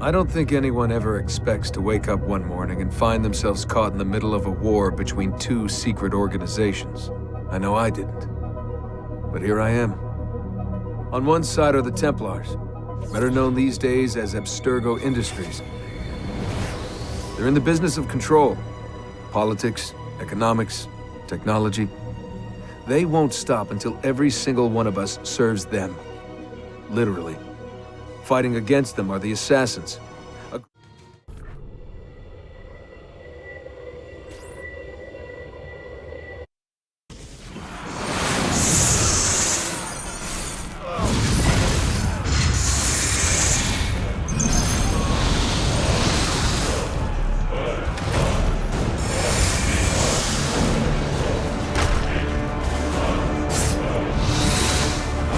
I don't think anyone ever expects to wake up one morning and find themselves caught in the middle of a war between two secret organizations. I know I didn't. But here I am. On one side are the Templars, better known these days as Abstergo Industries. They're in the business of control. Politics, economics, technology. They won't stop until every single one of us serves them. Literally. Fighting against them are the Assassins.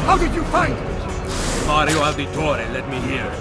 How did you find me? Mario Auditore, let me hear.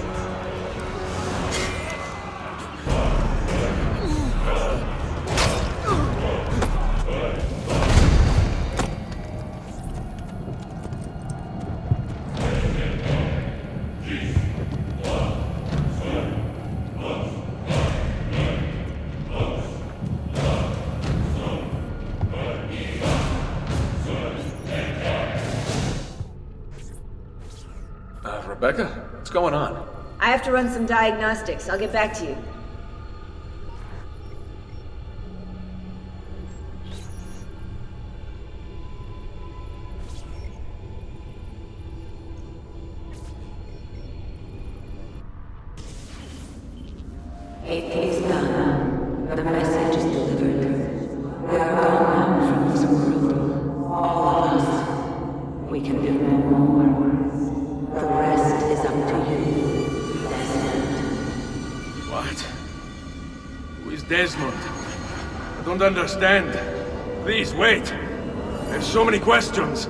Rebecca, what's going on? I have to run some diagnostics. I'll get back to you. It is done. The message is delivered. We are gone now from this world. All of us. We can do no more. The rest is up to you, Desmond. What? Who is Desmond? I don't understand. Please, wait. There's so many questions.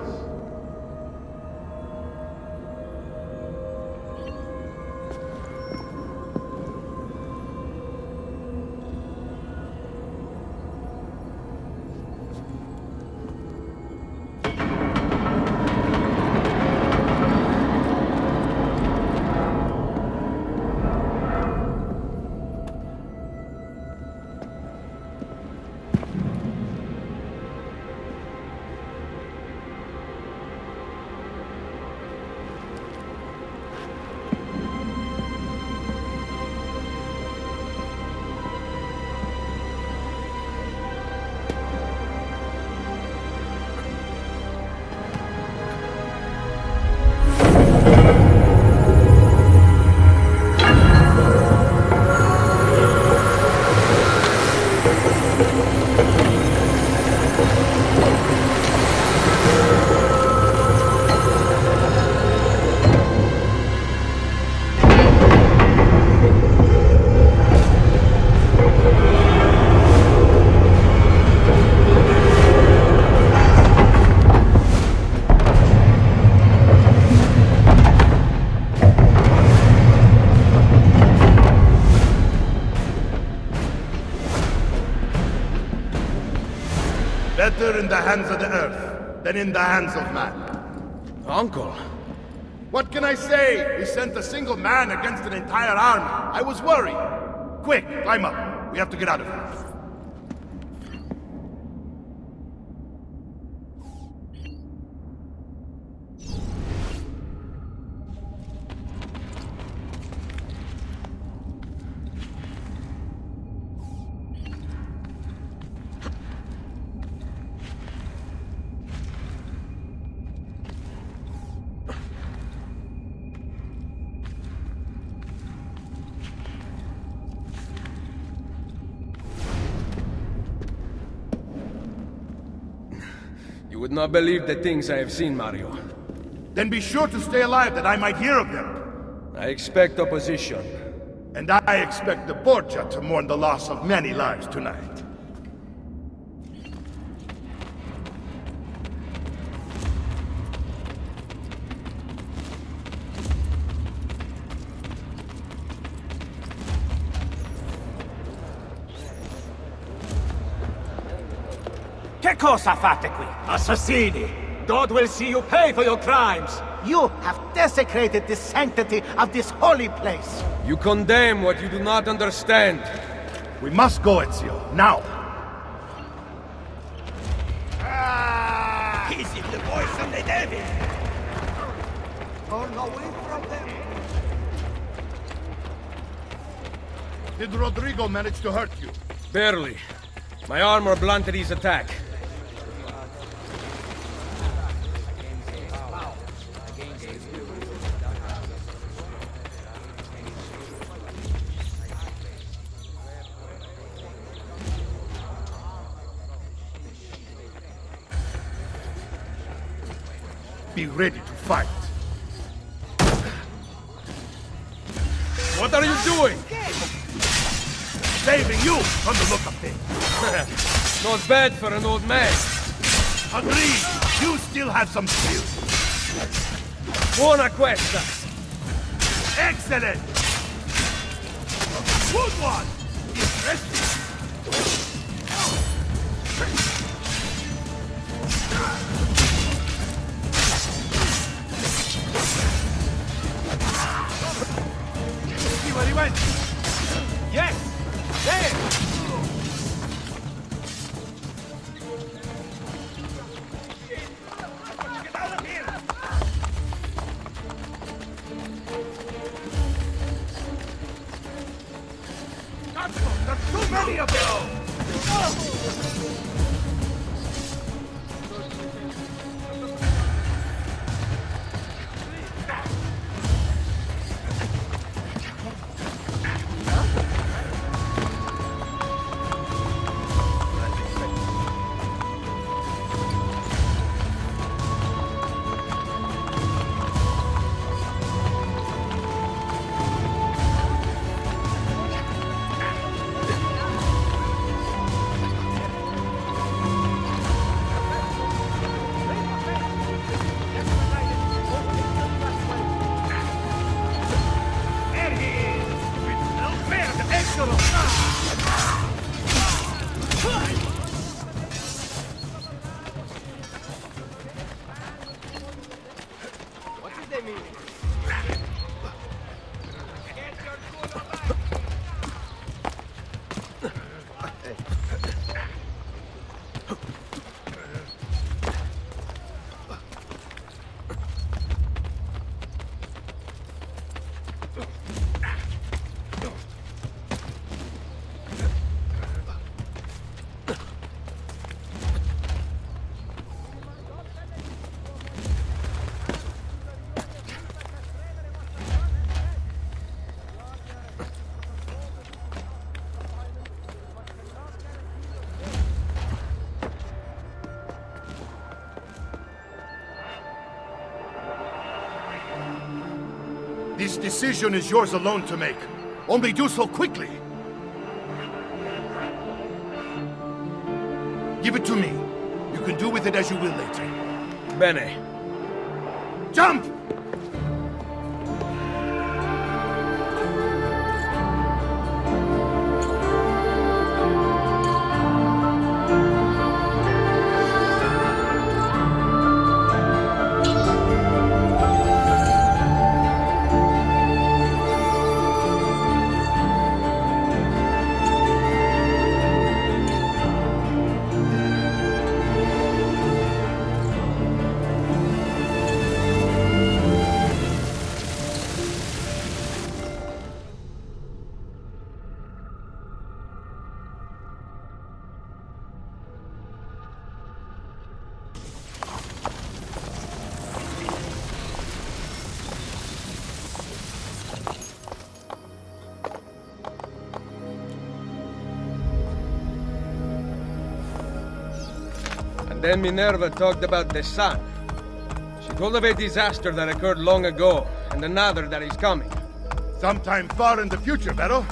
Better in the hands of the earth than in the hands of man. Uncle? What can I say? We sent a single man against an entire army. I was worried. Quick, climb up. We have to get out of here. You would not believe the things I have seen, Mario. Then be sure to stay alive that I might hear of them. I expect opposition. And I expect the Borgia to mourn the loss of many lives tonight. Che cosa fate qui, assassini? God will see you pay for your crimes! You have desecrated the sanctity of this holy place. You condemn what you do not understand. We must go, Ezio, now! Is it the voice of the devil? Turn away from them. Did Rodrigo manage to hurt you? Barely. My armor blunted his attack. Be ready to fight. What are you doing? Saving you from the look of things. Not bad for an old man. Agreed. You still have some skill. Buona questa. Excellent. Good one. Impressive. See where he went? Yes! There! Get out of here! There's too many of them! This decision is yours alone to make. Only do so quickly. Give it to me. You can do with it as you will later. Bene. Jump! Then Minerva talked about the sun. She told of a disaster that occurred long ago, and another that is coming. Sometime far in the future, Vero.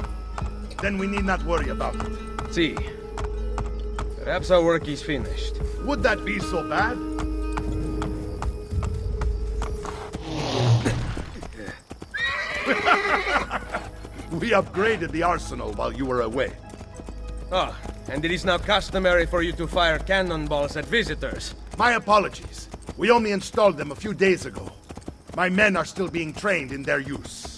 Then we need not worry about it. See. Perhaps our work is finished. Would that be so bad? We upgraded the arsenal while you were away. Ah, and it is now customary for you to fire cannonballs at visitors. My apologies. We only installed them a few days ago. My men are still being trained in their use.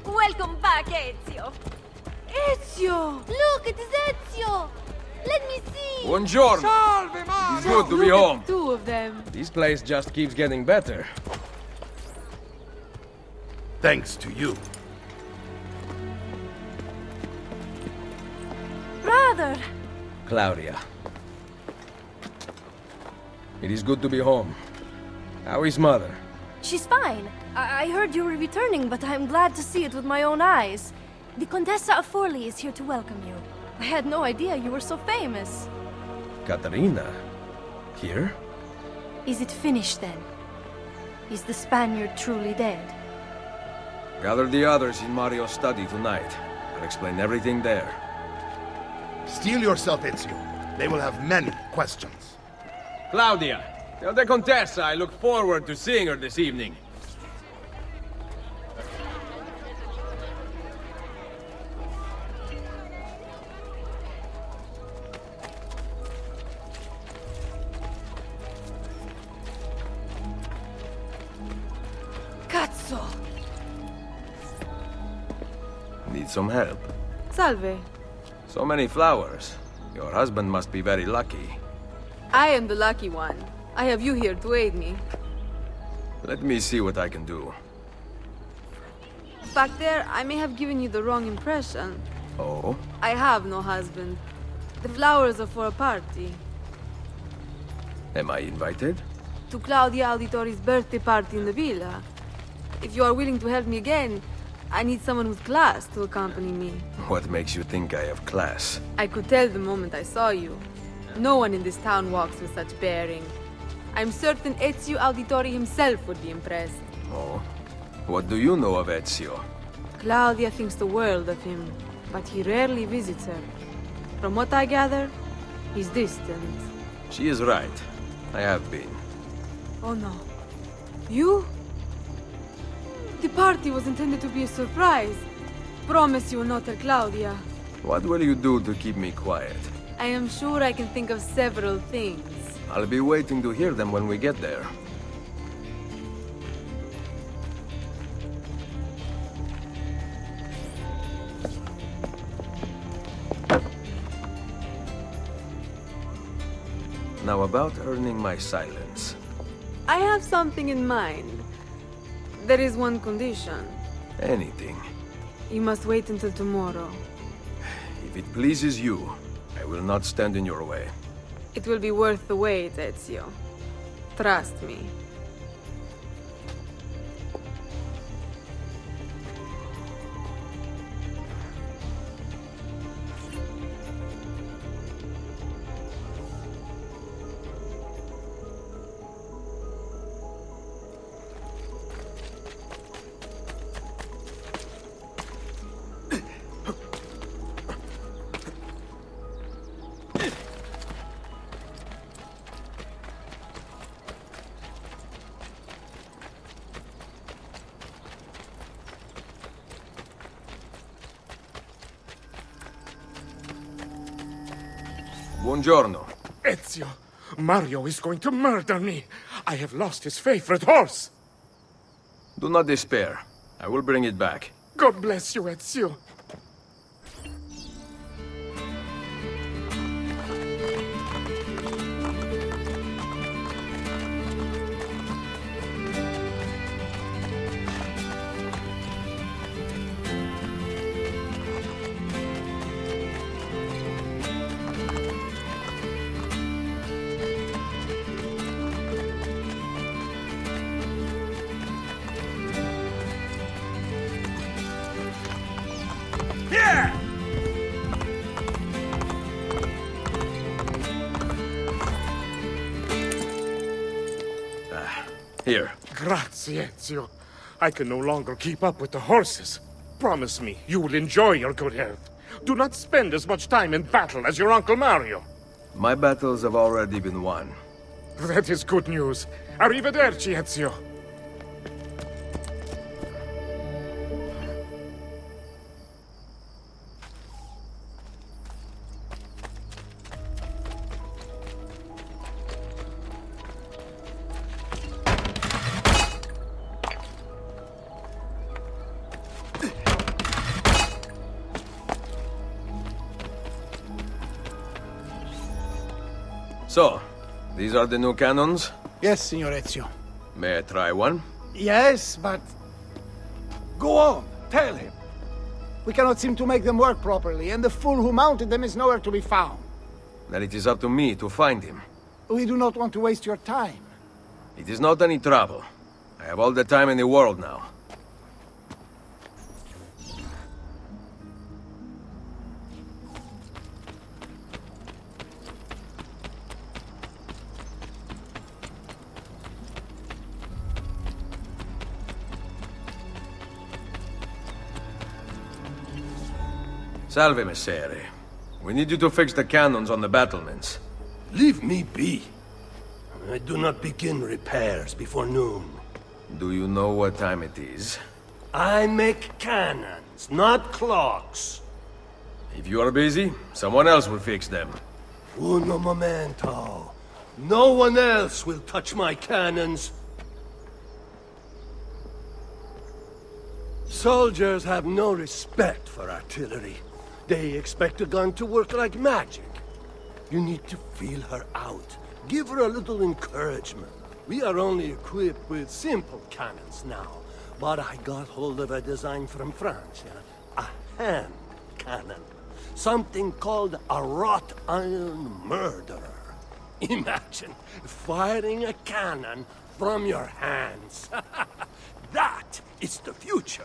Welcome back, Ezio. Ezio! Look, it is Ezio. Let me see. Buongiorno. Salve, Mario! It's good to be Look home. at two of them. This place just keeps getting better. Thanks to you. Brother! Claudia. It is good to be home. How is mother? She's fine. I heard you were returning, but I'm glad to see it with my own eyes. The Contessa of Forli is here to welcome you. I had no idea you were so famous. Caterina? Here? Is it finished then? Is the Spaniard truly dead? Gather the others in Mario's study tonight. I'll explain everything there. Steel yourself, Ezio. They will have many questions. Claudia, tell the Contessa I look forward to seeing her this evening. Cazzo! Need some help? Salve. So many flowers. Your husband must be very lucky. I am the lucky one. I have you here to aid me. Let me see what I can do. Back there, I may have given you the wrong impression. Oh? I have no husband. The flowers are for a party. Am I invited? To Claudia Auditori's birthday party in the villa. If you are willing to help me again, I need someone with class to accompany me. What makes you think I have class? I could tell the moment I saw you. No one in this town walks with such bearing. I'm certain Ezio Auditori himself would be impressed. Oh? What do you know of Ezio? Claudia thinks the world of him, but he rarely visits her. From what I gather, he's distant. She is right. I have been. Oh no. You? The party was intended to be a surprise. Promise you will not tell Claudia. What will you do to keep me quiet? I am sure I can think of several things. I'll be waiting to hear them when we get there. Now about earning my silence. I have something in mind. There is one condition. Anything. You must wait until tomorrow. If it pleases you, I will not stand in your way. It will be worth the wait, Ezio. Trust me. Buongiorno. Ezio, Mario is going to murder me. I have lost his favorite horse. Do not despair. I will bring it back. God bless you, Ezio. Here. Grazie, Ezio. I can no longer keep up with the horses. Promise me you will enjoy your good health. Do not spend as much time in battle as your Uncle Mario. My battles have already been won. That is good news. Arrivederci, Ezio. So, these are the new cannons? Yes, Signor Ezio. May I try one? Yes, but... Go on, tell him. We cannot seem to make them work properly, and the fool who mounted them is nowhere to be found. Then it is up to me to find him. We do not want to waste your time. It is not any trouble. I have all the time in the world now. Salve, Messere. We need you to fix the cannons on the battlements. Leave me be. I do not begin repairs before noon. Do you know what time it is? I make cannons, not clocks. If you are busy, someone else will fix them. Uno momento. No one else will touch my cannons. Soldiers have no respect for artillery. They expect a gun to work like magic. You need to feel her out. Give her a little encouragement. We are only equipped with simple cannons now. But I got hold of a design from France, a hand cannon. Something called a wrought iron murderer. Imagine firing a cannon from your hands. That is the future.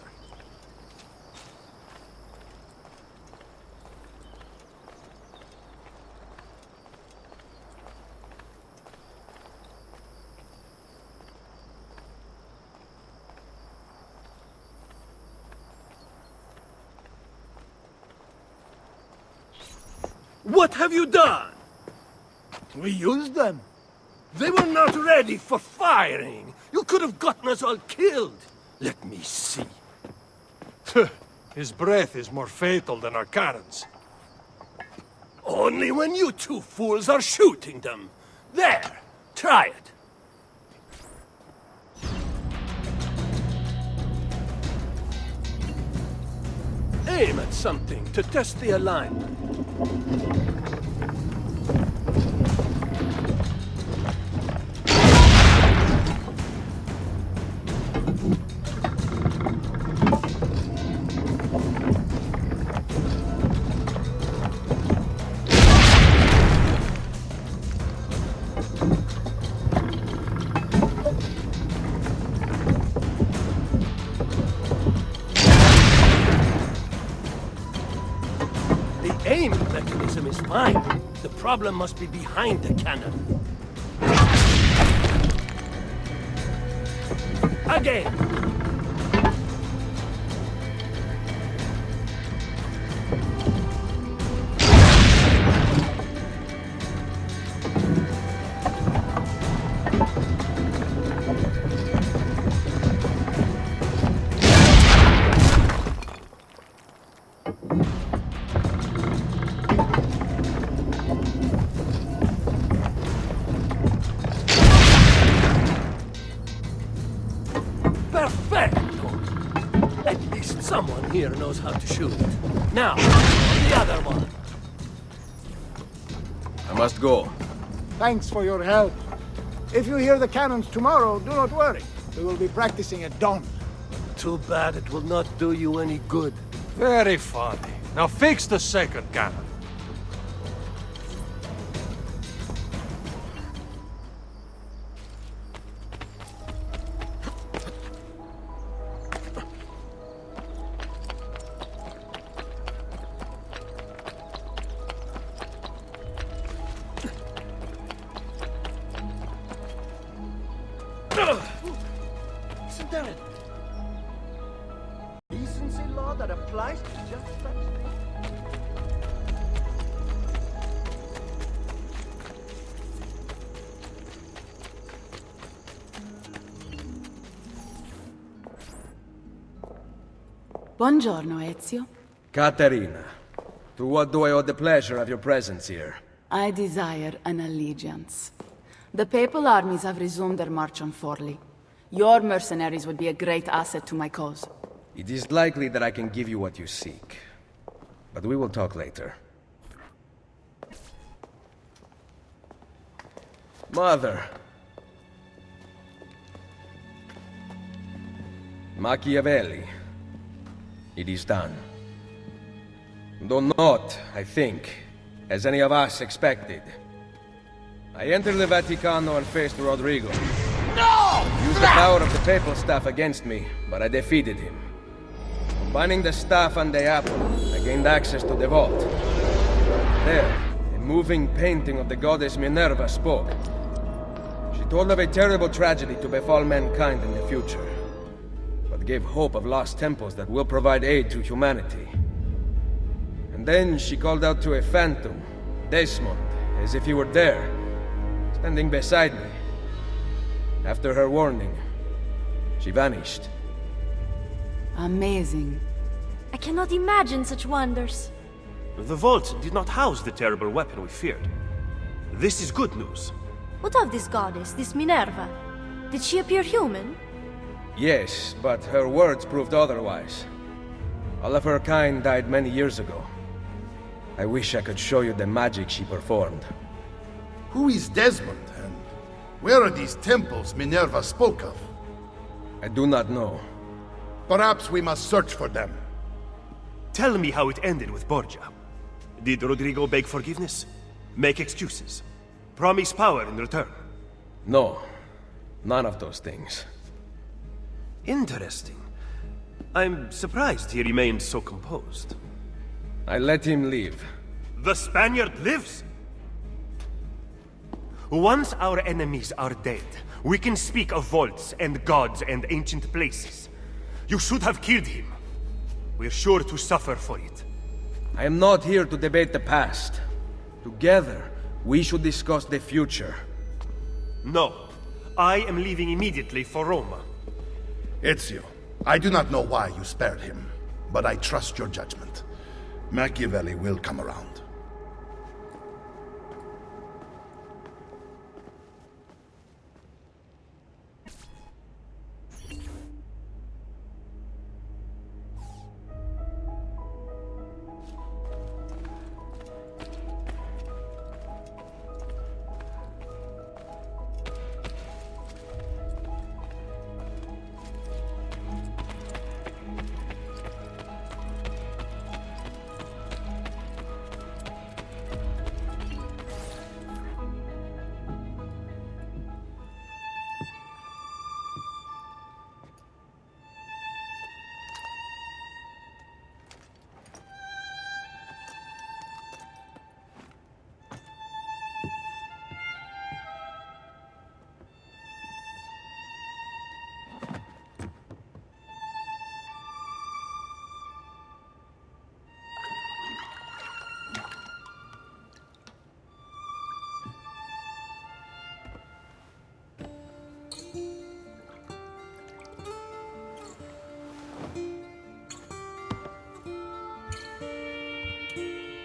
What have you done? We used them. They were not ready for firing. You could have gotten us all killed. Let me see. His breath is more fatal than our cannons. Only when you two fools are shooting them. There, try it. Aim at something to test the alignment. Aiming mechanism is fine. The problem must be behind the cannon. Again! At least someone here knows how to shoot. Now, the other one. I must go. Thanks for your help. If you hear the cannons tomorrow, do not worry. We will be practicing at dawn. Too bad it will not do you any good. Very funny. Now fix the second cannon. there? Decency law that applies to just such... Buongiorno, Ezio. Caterina, to what do I owe the pleasure of your presence here? I desire an allegiance. The Papal armies have resumed their march on Forli. Your mercenaries would be a great asset to my cause. It is likely that I can give you what you seek. But we will talk later. Mother. Machiavelli. It is done. Though not, I think, as any of us expected. I entered the Vaticano and faced Rodrigo. No! He used the power of the papal staff against me, but I defeated him. Combining the staff and the apple, I gained access to the vault. There, a moving painting of the goddess Minerva spoke. She told of a terrible tragedy to befall mankind in the future, but gave hope of lost temples that will provide aid to humanity. And then she called out to a phantom, Desmond, as if he were there, standing beside me. After her warning, she vanished. Amazing. I cannot imagine such wonders. The vault did not house the terrible weapon we feared. This is good news. What of this goddess, this Minerva? Did she appear human? Yes, but her words proved otherwise. All of her kind died many years ago. I wish I could show you the magic she performed. Who is Desmond, and where are these temples Minerva spoke of? I do not know. Perhaps we must search for them. Tell me how it ended with Borgia. Did Rodrigo beg forgiveness? Make excuses? Promise power in return? No, none of those things. Interesting. I'm surprised he remained so composed. I let him leave. The Spaniard lives? Once our enemies are dead, we can speak of vaults and gods and ancient places. You should have killed him. We're sure to suffer for it. I am not here to debate the past. Together, we should discuss the future. No. I am leaving immediately for Roma. Ezio, I do not know why you spared him, but I trust your judgment. Machiavelli will come around.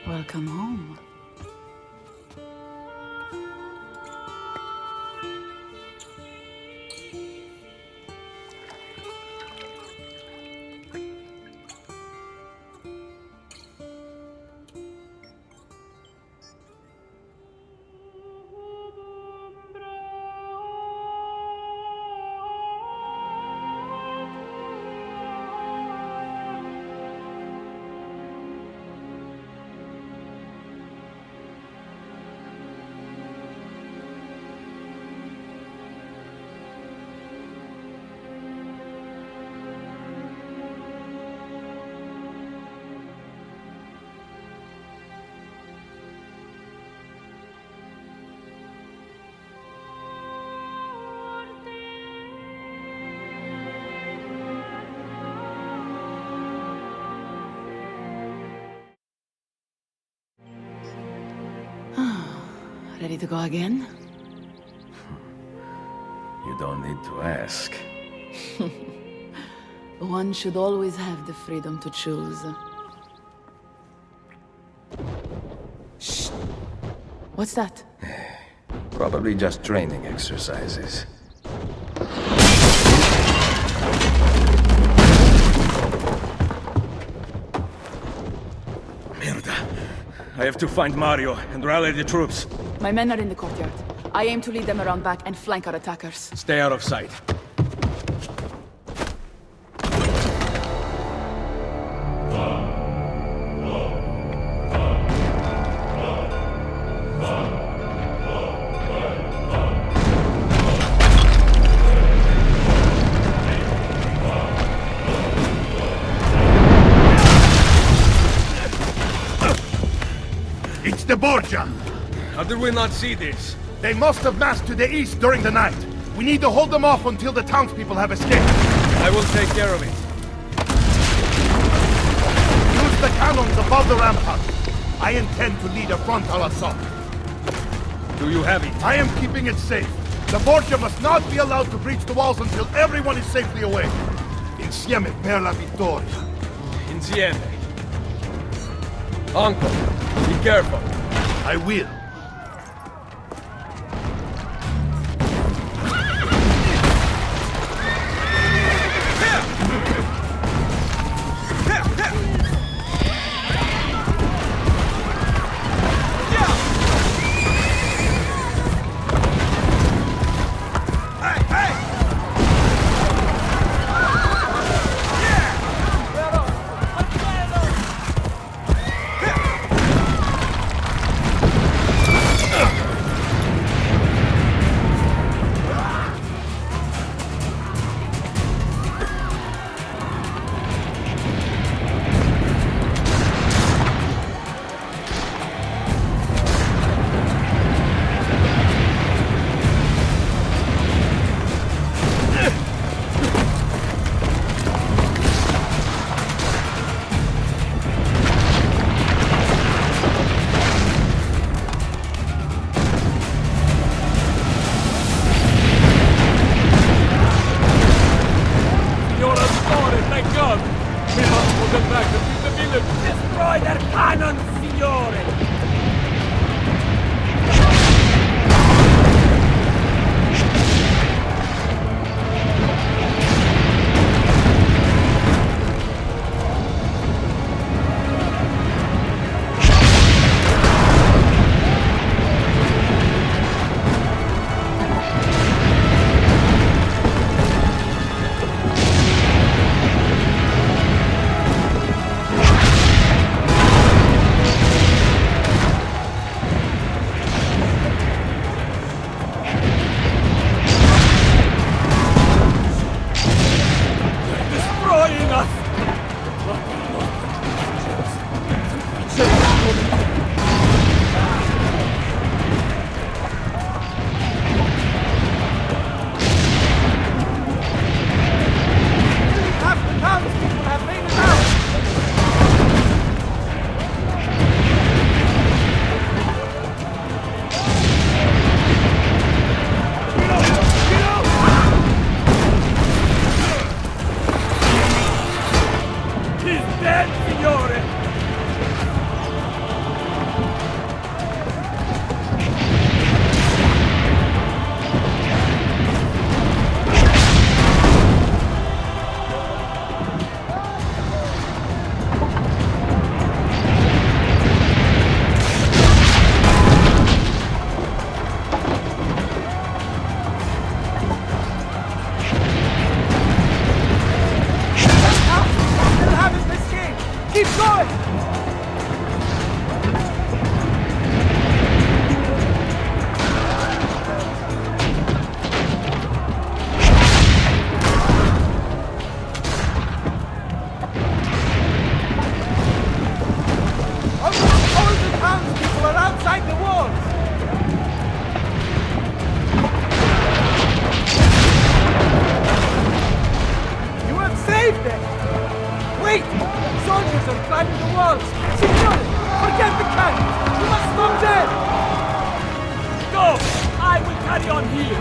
Welcome home. Ready to go again? You don't need to ask. One should always have the freedom to choose. Shh! What's that? Probably just training exercises. Merda. I have to find Mario and rally the troops. My men are in the courtyard. I aim to lead them around back and flank our attackers. Stay out of sight. It's the Borgia! How did we not see this? They must have massed to the east during the night. We need to hold them off until the townspeople have escaped. I will take care of it. Use the cannons above the rampart. I intend to lead a frontal assault. Do you have it? I am keeping it safe. The Borgia must not be allowed to breach the walls until everyone is safely away. Insieme per la vittoria. Insieme. Uncle, be careful. I will. Carry on here!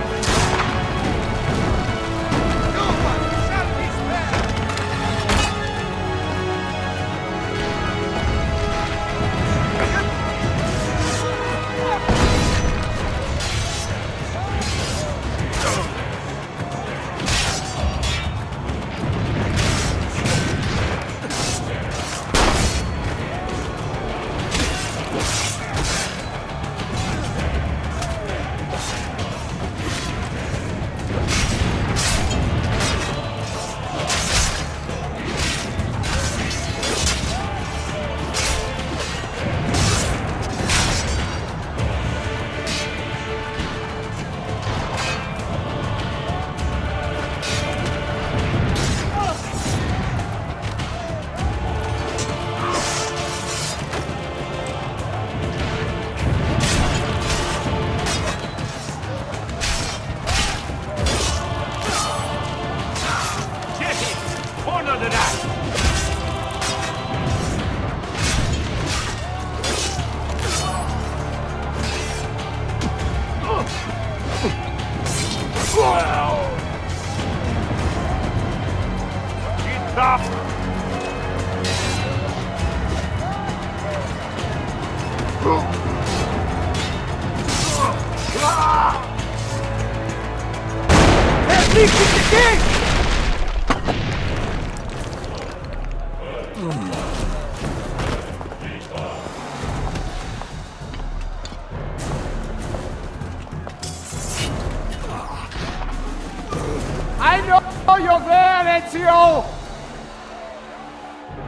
I know you're there, Ezio!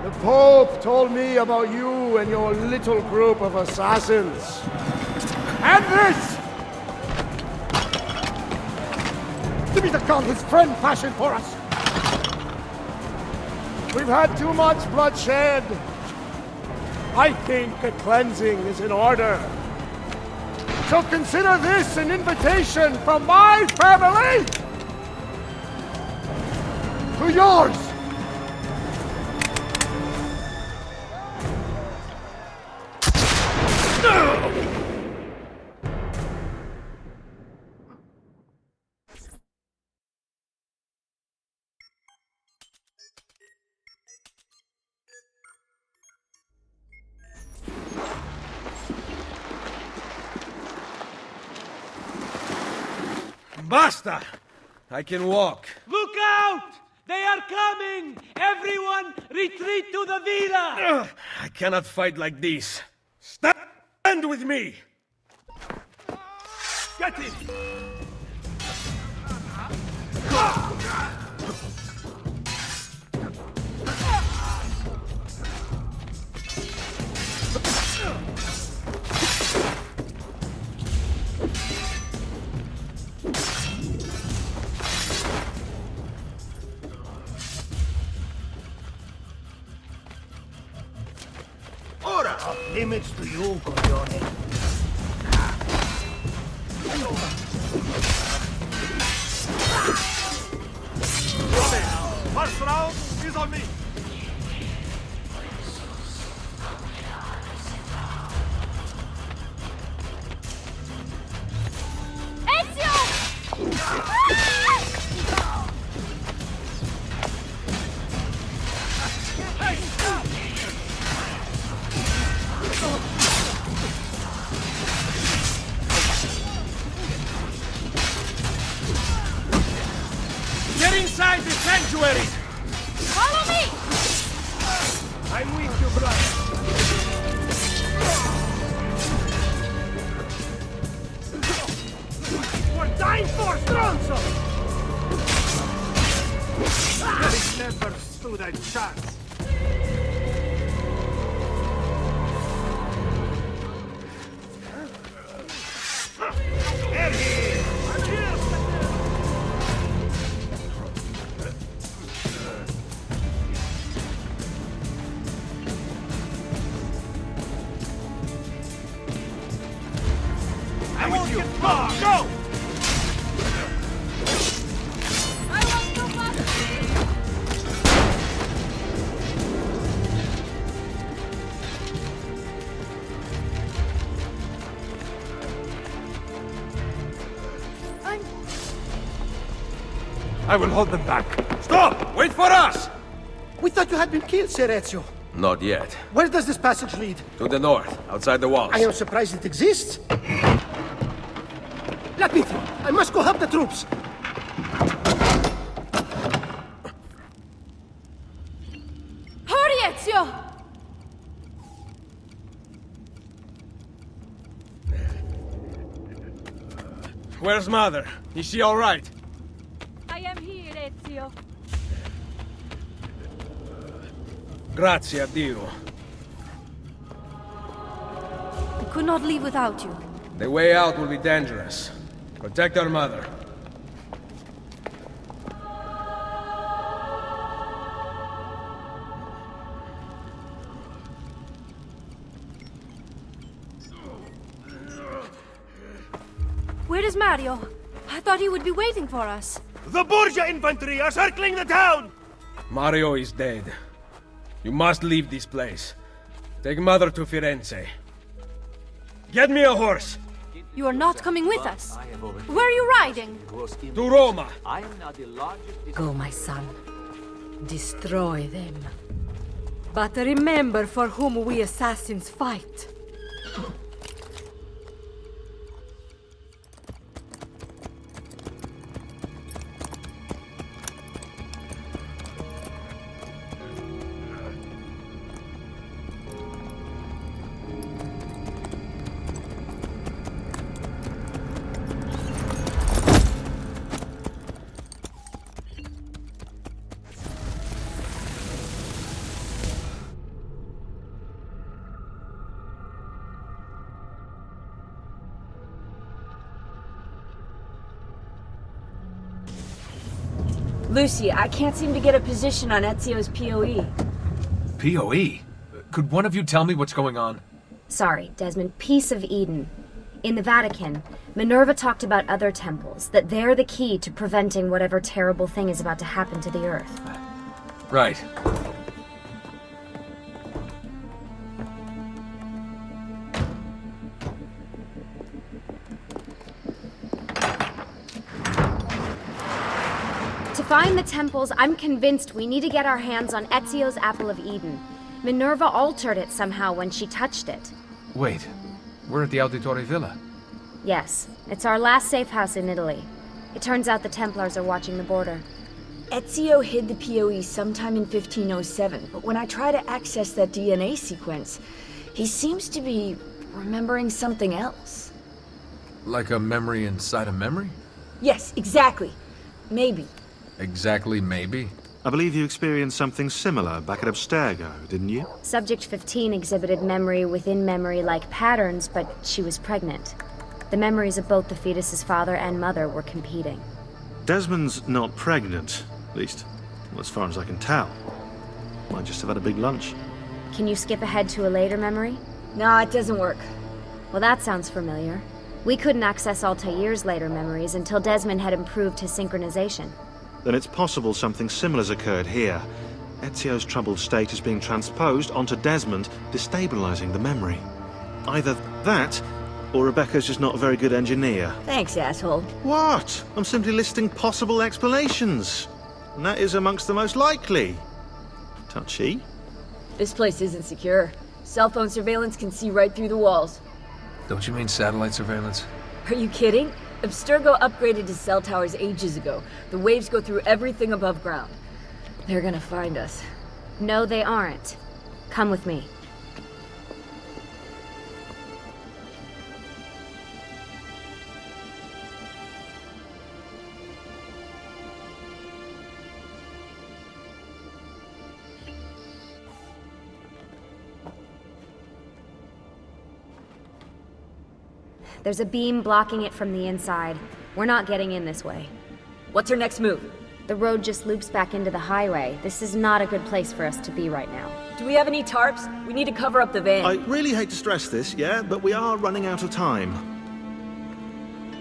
The Pope told me about you and your little group of assassins. And this! Give me the gun his friend fashioned for us! We've had too much bloodshed. I think a cleansing is in order. So consider this an invitation from my family to yours! Basta! I can walk. Look out! They are coming! Everyone, retreat to the villa! I cannot fight like this. Stand with me! Get it! Ora! Off limits to you, coglione. First round is on me! Get inside the sanctuary! Follow me! I'm with you, brother. We're dying for Stronzo! They never stood a chance. I'm with you. Go! I want to pass. I will hold them back. Stop! Wait for us! We thought you had been killed, Sir Ezio. Not yet. Where does this passage lead? To the north, outside the walls. I am surprised it exists. Let me through. I must go help the troops. Hurry, Ezio! Where's Mother? Is she all right? I am here, Ezio. Grazie a Dio. I could not leave without you. The way out will be dangerous. Protect our mother. Where is Mario? I thought he would be waiting for us. The Borgia infantry are circling the town! Mario is dead. You must leave this place. Take Mother to Firenze. Get me a horse! You are not coming with us. Where are you riding? To Roma! Go, my son. Destroy them. But remember for whom we assassins fight. Lucy, I can't seem to get a position on Ezio's POE. POE? Could one of you tell me what's going on? Sorry, Desmond. Peace of Eden. In the Vatican, Minerva talked about other temples, that they're the key to preventing whatever terrible thing is about to happen to the Earth. Right. To find the temples, I'm convinced we need to get our hands on Ezio's Apple of Eden. Minerva altered it somehow when she touched it. Wait, we're at the Auditore Villa. Yes, it's our last safe house in Italy. It turns out the Templars are watching the border. Ezio hid the POE sometime in 1507, but when I try to access that DNA sequence, he seems to be remembering something else. Like a memory inside a memory? Yes, exactly. Maybe. Exactly, maybe. I believe you experienced something similar back at Abstergo, didn't you? Subject 15 exhibited memory within memory-like patterns, but she was pregnant. The memories of both the fetus's father and mother were competing. Desmond's not pregnant, at least, as far as I can tell. Might just have had a big lunch. Can you skip ahead to a later memory? No, it doesn't work. Well, that sounds familiar. We couldn't access Altair's later memories until Desmond had improved his synchronization. Then it's possible something similar's occurred here. Ezio's troubled state is being transposed onto Desmond, destabilizing the memory. Either that, or Rebecca's just not a very good engineer. Thanks, asshole. What? I'm simply listing possible explanations. And that is amongst the most likely. Touchy? This place isn't secure. Cell phone surveillance can see right through the walls. Don't you mean satellite surveillance? Are you kidding? Abstergo upgraded his cell towers ages ago. The waves go through everything above ground. They're gonna find us. No, they aren't. Come with me. There's a beam blocking it from the inside. We're not getting in this way. What's our next move? The road just loops back into the highway. This is not a good place for us to be right now. Do we have any tarps? We need to cover up the van. I really hate to stress this, yeah, but we are running out of time.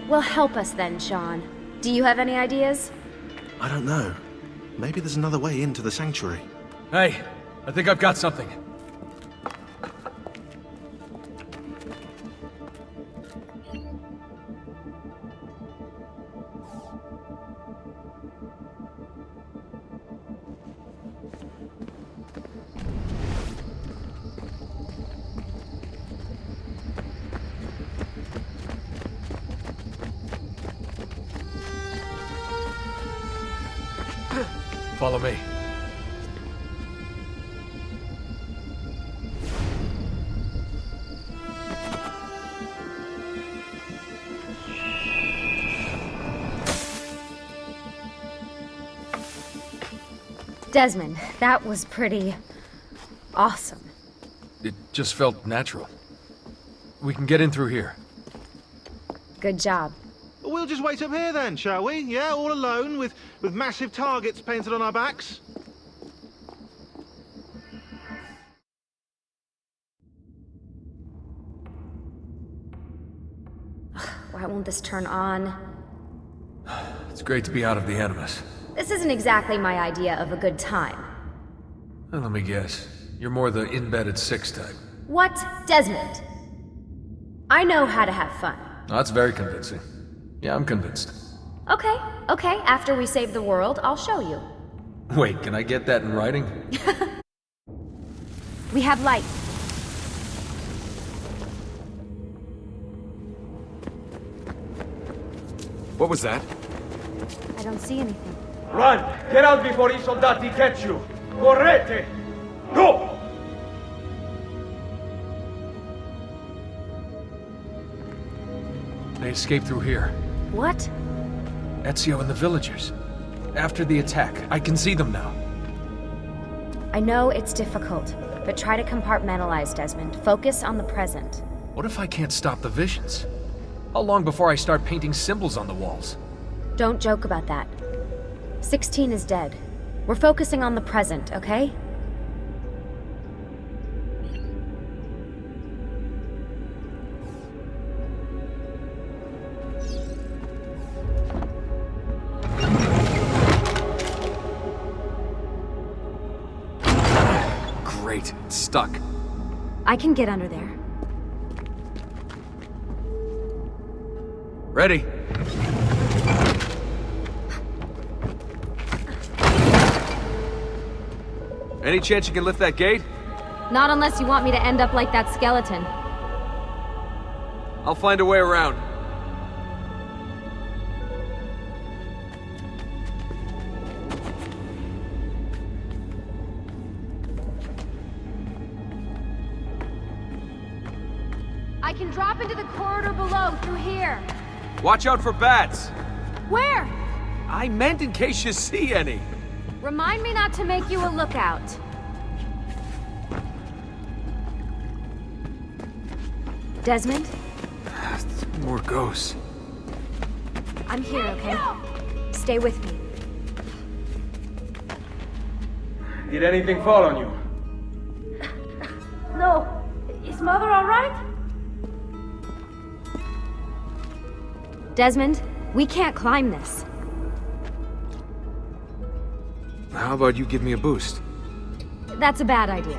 Well, help us then, Sean. Do you have any ideas? I don't know. Maybe there's another way into the sanctuary. Hey, I think I've got something. Follow me. Desmond, that was pretty awesome. It just felt natural. We can get in through here. Good job. We'll just wait up here then, shall we? Yeah, all alone with massive targets painted on our backs. Why won't this turn on? It's great to be out of the Animus. This isn't exactly my idea of a good time. Well, let me guess. You're more the in-bed at 6 type. What? Desmond? I know how to have fun. Oh, that's very convincing. Yeah, I'm convinced. Okay, after we save the world, I'll show you. Wait, can I get that in writing? We have light. What was that? I don't see anything. Run! Get out before I soldati catch you! Correte! Go! They escaped through here. What? Ezio and the villagers. After the attack, I can see them now. I know it's difficult, but try to compartmentalize, Desmond. Focus on the present. What if I can't stop the visions? How long before I start painting symbols on the walls? Don't joke about that. 16 is dead. We're focusing on the present, okay? Great, it's stuck. I can get under there. Ready? Any chance you can lift that gate? Not unless you want me to end up like that skeleton. I'll find a way around. I can drop into the corridor below, through here. Watch out for bats! Where? I meant in case you see any. Remind me not to make you a lookout. Desmond? More ghosts. I'm here, okay? Stay with me. Did anything fall on you? No. Is Mother all right? Desmond, we can't climb this. How about you give me a boost? That's a bad idea.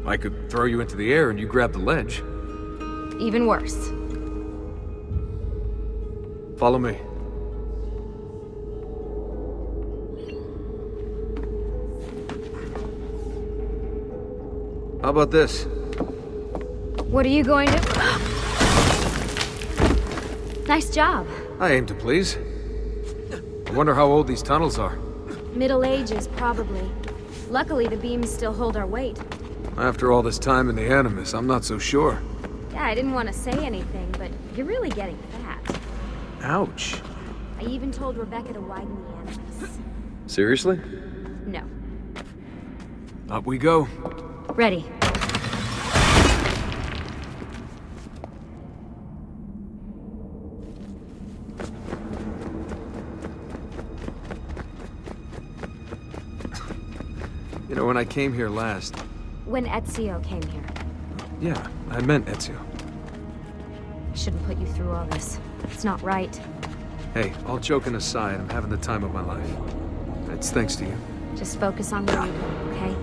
I could throw you into the air and you grab the ledge. Even worse. Follow me. How about this? What are you going to... Nice job. I aim to please. I wonder how old these tunnels are. Middle Ages, probably. Luckily, the beams still hold our weight. After all this time in the Animus, I'm not so sure. Yeah, I didn't want to say anything, but you're really getting fat. Ouch. I even told Rebecca to widen the Animus. Seriously? No. Up we go. Ready. You know, when I came here last... When Ezio came here. Yeah, I meant Ezio. I shouldn't put you through all this. It's not right. Hey, all joking aside, I'm having the time of my life. It's thanks to you. Just focus on what you're doing, okay?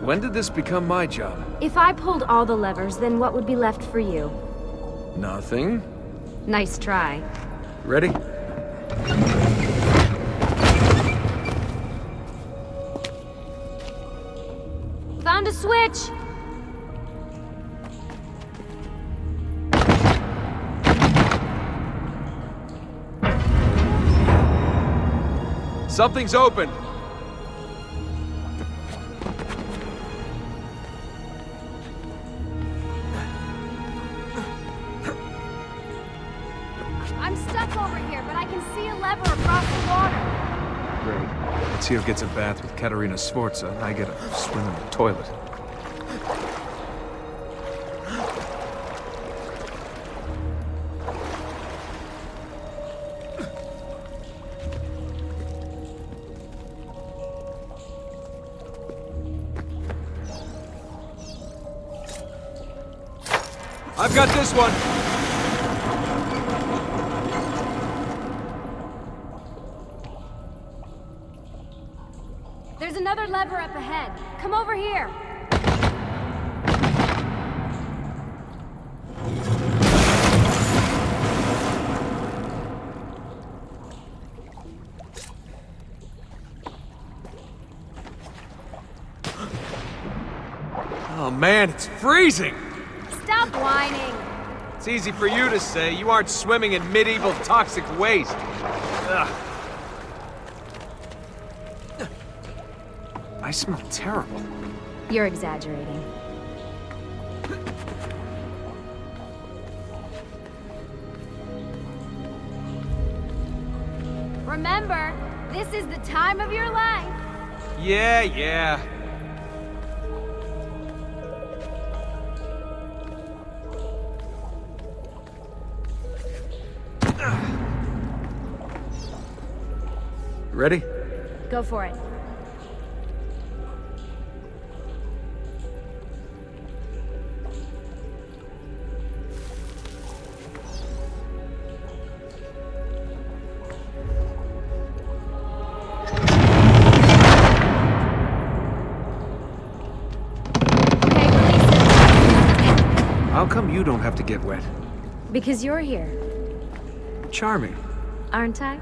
When did this become my job? If I pulled all the levers, then what would be left for you? Nothing. Nice try. Ready? Found a switch! Something's open! I'm stuck over here, but I can see a lever across the water. Great. Ezio gets a bath with Katerina Sforza, and I get a swim in the toilet. I've got this one! There's another lever up ahead. Come over here. Oh man, it's freezing! Stop whining. It's easy for you to say. You aren't swimming in medieval toxic waste. Ugh. I smell terrible. You're exaggerating. Remember, this is the time of your life. Yeah. Ready? Go for it. How come you don't have to get wet? Because you're here, Charming. aren't I?